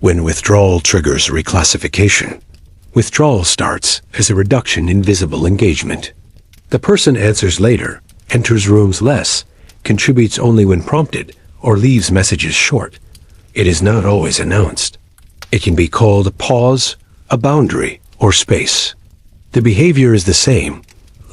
When withdrawal triggers reclassification, withdrawal starts as a reduction in visible engagement. The person answers later, enters rooms less, contributes only when prompted, or leaves messages short. It is not always announced. It can be called a pause, a boundary, or space. The behavior is the same: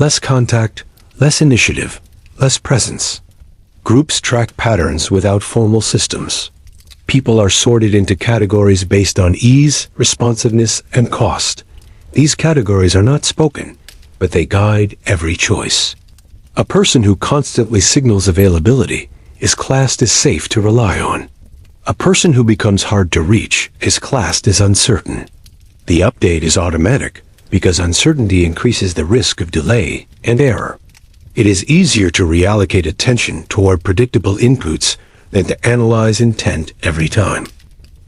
less contact, less initiative, less presence. Groups track patterns without formal systems. People are sorted into categories based on ease, responsiveness, and cost. These categories are not spoken, but they guide every choice. A person who constantly signals availability is classed as safe to rely on. A person who becomes hard to reach is classed as uncertain. The update is automatic because uncertainty increases the risk of delay and error. It is easier to reallocate attention toward predictable inputs than to analyze intent every time.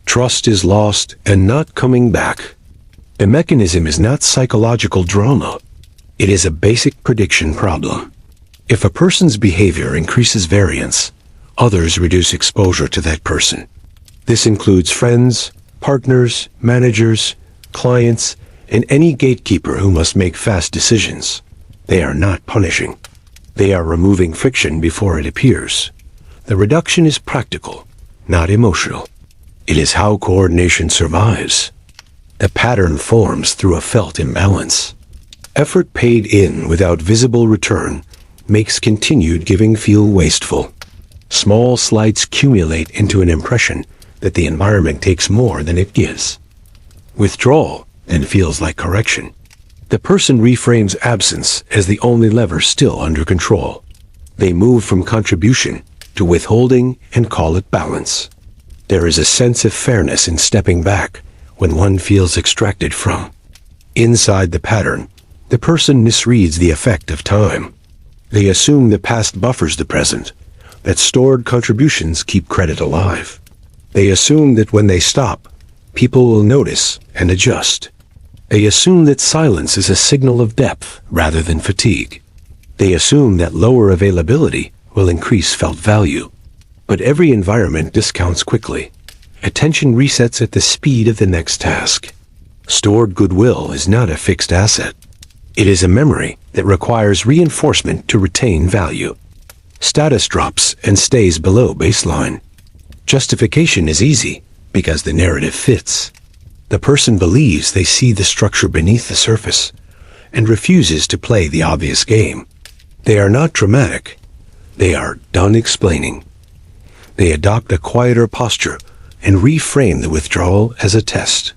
Trust is lost and not coming back. The mechanism is not psychological drama. It is a basic prediction problem. If a person's behavior increases variance, others reduce exposure to that person. This includes friends, partners, managers, clients, and any gatekeeper who must make fast decisions. They are not punishing. They are removing friction before it appears. The reduction is practical, not emotional. It is how coordination survives. The pattern forms through a felt imbalance. Effort paid in without visible return makes continued giving feel wasteful. Small slights accumulate into an impression that the environment takes more than it gives. Withdrawal then feels like correction. The person reframes absence as the only lever still under control. They move from contribution to withholding and call it balance. There is a sense of fairness in stepping back when one feels extracted from. Inside the pattern, the person misreads the effect of time. They assume the past buffers the present, that stored contributions keep credit alive. They assume that when they stop, people will notice and adjust. They assume that silence is a signal of depth rather than fatigue. They assume that lower availability will increase felt value. But every environment discounts quickly. Attention resets at the speed of the next task. Stored goodwill is not a fixed asset. It is a memory that requires reinforcement to retain value. Status drops and stays below baseline. Justification is easy because the narrative fits. The person believes they see the structure beneath the surface and refuses to play the obvious game. They are not dramatic. They are done explaining. They adopt a quieter posture and reframe the withdrawal as a test.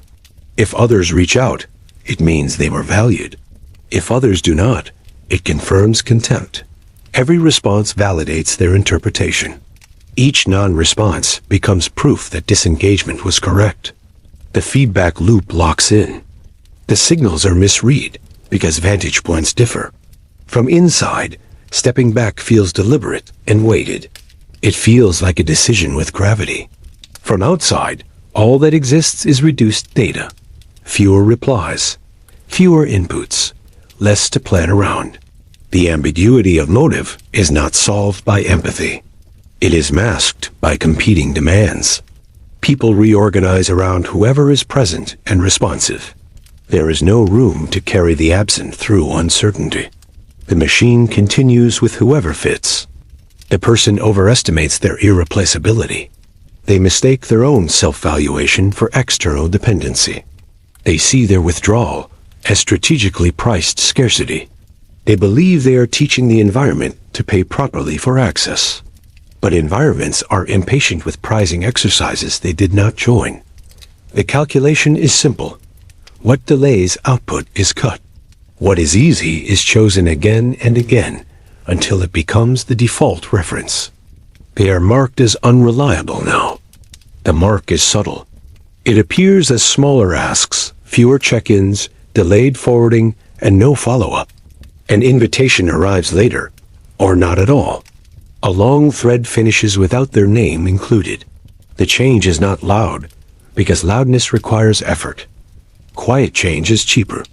If others reach out, it means they were valued. If others do not, it confirms contempt. Every response validates their interpretation. Each non-response becomes proof that disengagement was correct. The feedback loop locks in. The signals are misread because vantage points differ. From inside, stepping back feels deliberate and weighted. It feels like a decision with gravity. From outside, all that exists is reduced data. Fewer replies, fewer inputs, less to plan around. The ambiguity of motive is not solved by empathy. It is masked by competing demands. People reorganize around whoever is present and responsive. There is no room to carry the absent through uncertainty. The machine continues with whoever fits. The person overestimates their irreplaceability. They mistake their own self-valuation for external dependency. They see their withdrawal as strategically priced scarcity. They believe they are teaching the environment to pay properly for access. But environments are impatient with prizing exercises they did not join. The calculation is simple. What delays output is cut. What is easy is chosen again and again until it becomes the default reference. They are marked as unreliable now. The mark is subtle. It appears as smaller asks, fewer check-ins, delayed forwarding, and no follow-up. An invitation arrives later, or not at all. A long thread finishes without their name included. The change is not loud, because loudness requires effort. Quiet change is cheaper.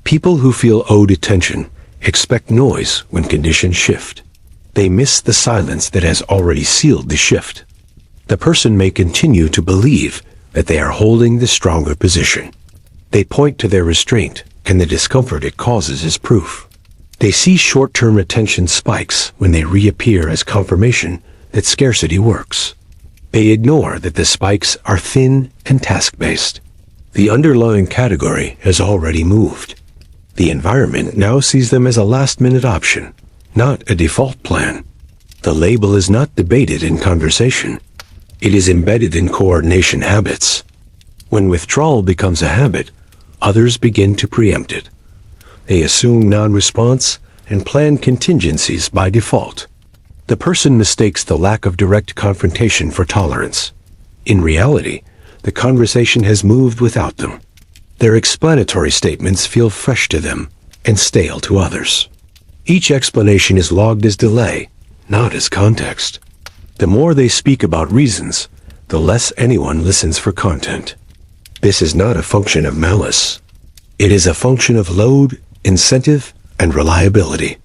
People who feel owed attention expect noise when conditions shift. They miss the silence that has already sealed the shift. The person may continue to believe that they are holding the stronger position. They point to their restraint, and the discomfort it causes is proof. They see short-term attention spikes when they reappear as confirmation that scarcity works. They ignore that the spikes are thin and task-based. The underlying category has already moved. The environment now sees them as a last-minute option, not a default plan. The label is not debated in conversation. It is embedded in coordination habits. When withdrawal becomes a habit, others begin to preempt it. They assume non-response and plan contingencies by default. The person mistakes the lack of direct confrontation for tolerance. In reality, the conversation has moved without them. Their explanatory statements feel fresh to them and stale to others. Each explanation is logged as delay, not as context. The more they speak about reasons, the less anyone listens for content. This is not a function of malice. It is a function of load, incentive, and reliability.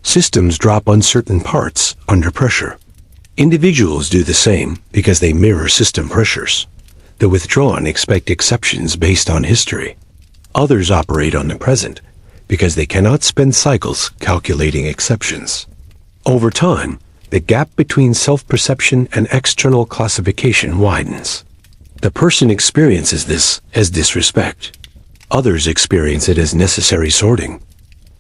Systems drop uncertain parts under pressure. Individuals do the same because they mirror system pressures. The withdrawn expect exceptions based on history. Others operate on the present because they cannot spend cycles calculating exceptions. Over time, the gap between self-perception and external classification widens. The person experiences this as disrespect. Others experience it as necessary sorting.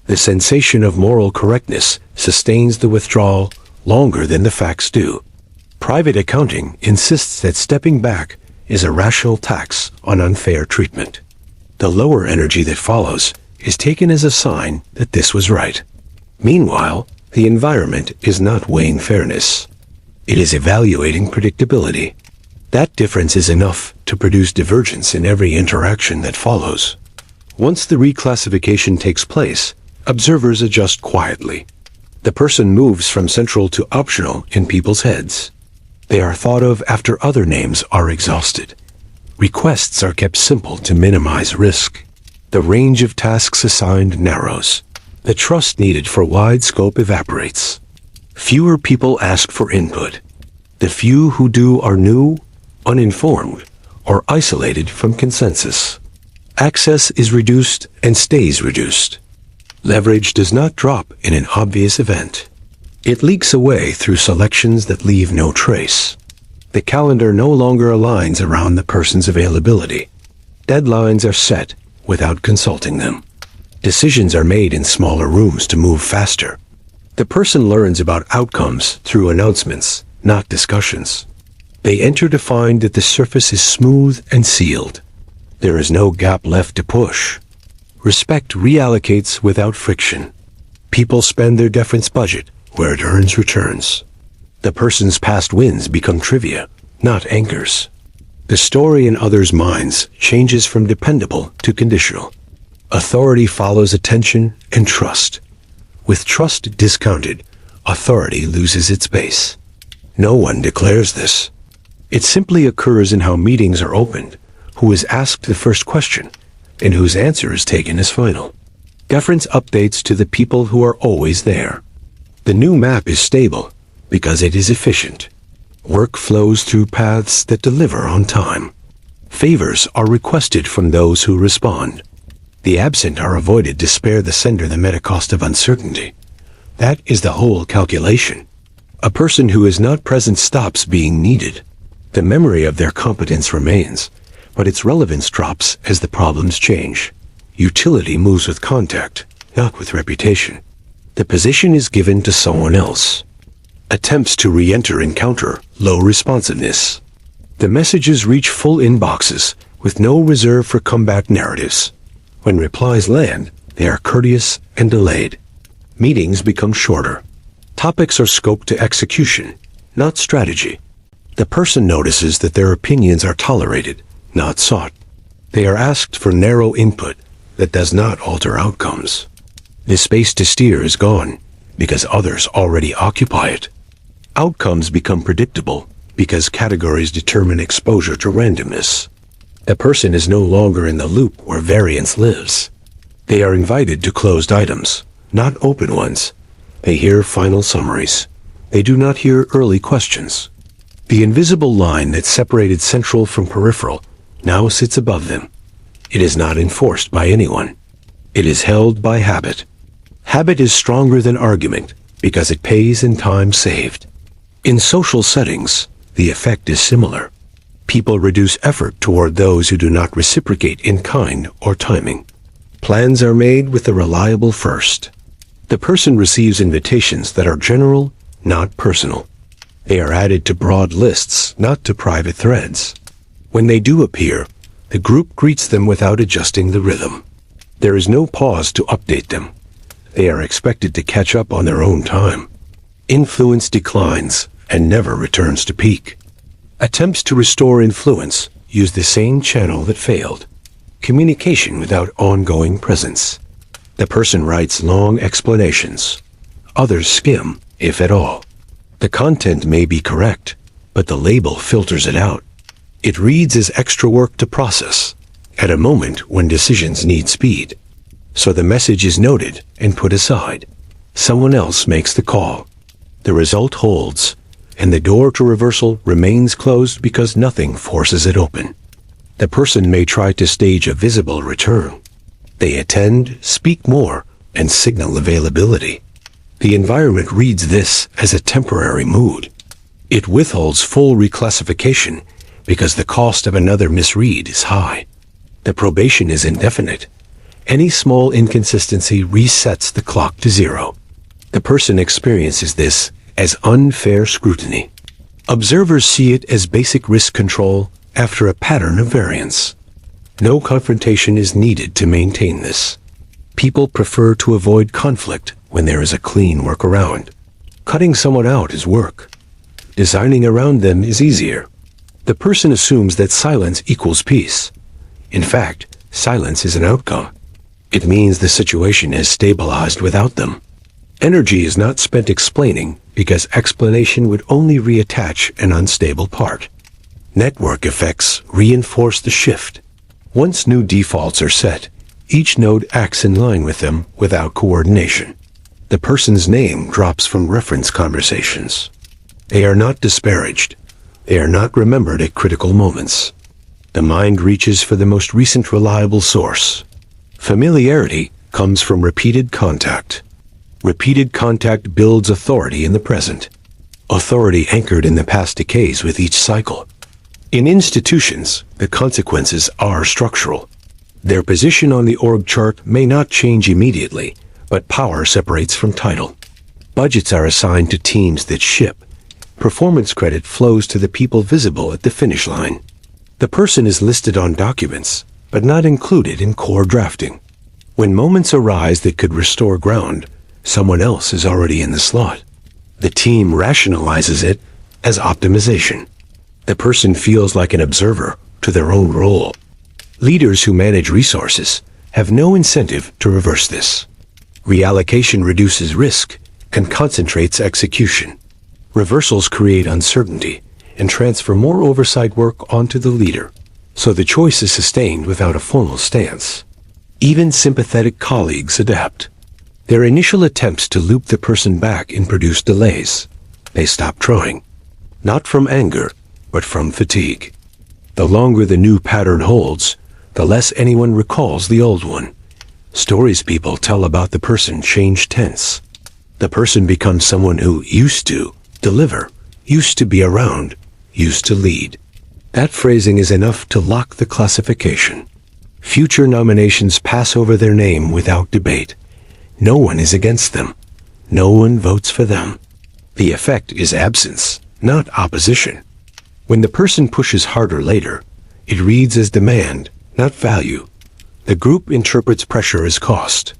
The sensation of moral correctness sustains the withdrawal longer than the facts do. Private accounting insists that stepping back is a rational tax on unfair treatment. The lower energy that follows is taken as a sign that this was right. Meanwhile, the environment is not weighing fairness. It is evaluating predictability. That difference is enough to produce divergence in every interaction that follows. Once the reclassification takes place, observers adjust quietly. The person moves from central to optional in people's heads. They are thought of after other names are exhausted. Requests are kept simple to minimize risk. The range of tasks assigned narrows. The trust needed for wide scope evaporates. Fewer people ask for input. The few who do are new, uninformed, or isolated from consensus. Access is reduced and stays reduced. Leverage does not drop in an obvious event. It leaks away through selections that leave no trace. The calendar no longer aligns around the person's availability. Deadlines are set without consulting them. Decisions are made in smaller rooms to move faster. The person learns about outcomes through announcements, not discussions. They enter to find that the surface is smooth and sealed. There is no gap left to push. Respect reallocates without friction. People spend their deference budget where it earns returns. The person's past wins become trivia, not anchors. The story in others' minds changes from dependable to conditional. Authority follows attention and trust. With trust discounted, authority loses its base. No one declares this. It simply occurs in how meetings are opened, who is asked the first question, and whose answer is taken as final. Deference updates to the people who are always there. The new map is stable because it is efficient. Work flows through paths that deliver on time. Favors are requested from those who respond. The absent are avoided to spare the sender the meta-cost of uncertainty. That is the whole calculation. A person who is not present stops being needed. The memory of their competence remains, but its relevance drops as the problems change. Utility moves with contact, not with reputation. The position is given to someone else. Attempts to re-enter encounter low responsiveness. The messages reach full inboxes with no reserve for comeback narratives. When replies land, they are courteous and delayed. Meetings become shorter. Topics are scoped to execution, not strategy. The person notices that their opinions are tolerated, not sought. They are asked for narrow input that does not alter outcomes. The space to steer is gone because others already occupy it. Outcomes become predictable because categories determine exposure to randomness. The person is no longer in the loop where variance lives. They are invited to closed items, not open ones. They hear final summaries. They do not hear early questions. The invisible line that separated central from peripheral now sits above them. It is not enforced by anyone. It is held by habit. Habit is stronger than argument because it pays in time saved. In social settings, the effect is similar. People reduce effort toward those who do not reciprocate in kind or timing. Plans are made with the reliable first. The person receives invitations that are general, not personal. They are added to broad lists, not to private threads. When they do appear, the group greets them without adjusting the rhythm. There is no pause to update them. They are expected to catch up on their own time. Influence declines and never returns to peak. Attempts to restore influence use the same channel that failed. Communication without ongoing presence. The person writes long explanations. Others skim, if at all. The content may be correct, but the label filters it out. It reads as extra work to process, at a moment when decisions need speed. So the message is noted and put aside. Someone else makes the call. The result holds, and the door to reversal remains closed because nothing forces it open. The person may try to stage a visible return. They attend, speak more, and signal availability. The environment reads this as a temporary mood. It withholds full reclassification because the cost of another misread is high. The probation is indefinite. Any small inconsistency resets the clock to zero. The person experiences this as unfair scrutiny. Observers see it as basic risk control after a pattern of variance. No confrontation is needed to maintain this. People prefer to avoid conflict when there is a clean workaround. Cutting someone out is work. Designing around them is easier. The person assumes that silence equals peace. In fact, silence is an outcome. It means the situation has stabilized without them. Energy is not spent explaining because explanation would only reattach an unstable part. Network effects reinforce the shift. Once new defaults are set, each node acts in line with them without coordination. The person's name drops from reference conversations. They are not disparaged. They are not remembered at critical moments. The mind reaches for the most recent reliable source. Familiarity comes from repeated contact. Repeated contact builds authority in the present. Authority anchored in the past decays with each cycle. In institutions, the consequences are structural. Their position on the org chart may not change immediately, but power separates from title. Budgets are assigned to teams that ship. Performance credit flows to the people visible at the finish line. The person is listed on documents, but not included in core drafting. When moments arise that could restore ground, someone else is already in the slot. The team rationalizes it as optimization. The person feels like an observer to their own role. Leaders who manage resources have no incentive to reverse this. Reallocation reduces risk and concentrates execution. Reversals create uncertainty and transfer more oversight work onto the leader, so the choice is sustained without a formal stance. Even sympathetic colleagues adapt. Their initial attempts to loop the person back in produce delays. They stop trying, not from anger, but from fatigue. The longer the new pattern holds, the less anyone recalls the old one. Stories people tell about the person change tense. The person becomes someone who used to deliver, used to be around, used to lead. That phrasing is enough to lock the classification. Future nominations pass over their name without debate. No one is against them. No one votes for them. The effect is absence, not opposition. When the person pushes harder later, it reads as demand, not value. The group interprets pressure as cost.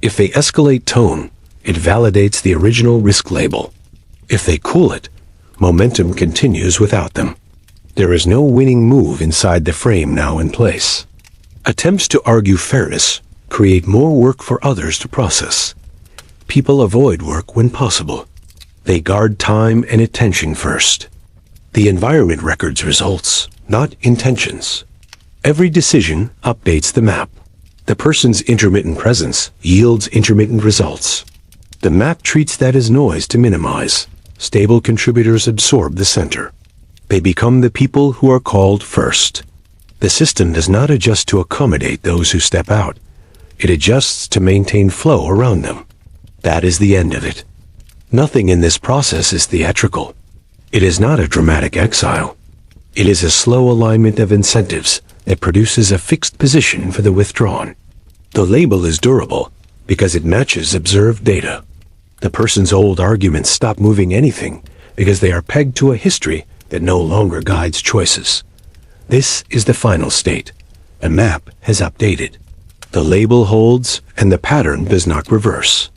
If they escalate tone, it validates the original risk label. If they cool it, momentum continues without them. There is no winning move inside the frame now in place. Attempts to argue fairness create more work for others to process. People avoid work when possible. They guard time and attention first. The environment records results, not intentions. Every decision updates the map. The person's intermittent presence yields intermittent results. The map treats that as noise to minimize. Stable contributors absorb the center. They become the people who are called first. The system does not adjust to accommodate those who step out. It adjusts to maintain flow around them. That is the end of it. Nothing in this process is theatrical. It is not a dramatic exile. It is a slow alignment of incentives that produces a fixed position for the withdrawn. The label is durable because it matches observed data. The person's old arguments stop moving anything because they are pegged to a history that no longer guides choices. This is the final state. A map has updated. The label holds and the pattern does not reverse.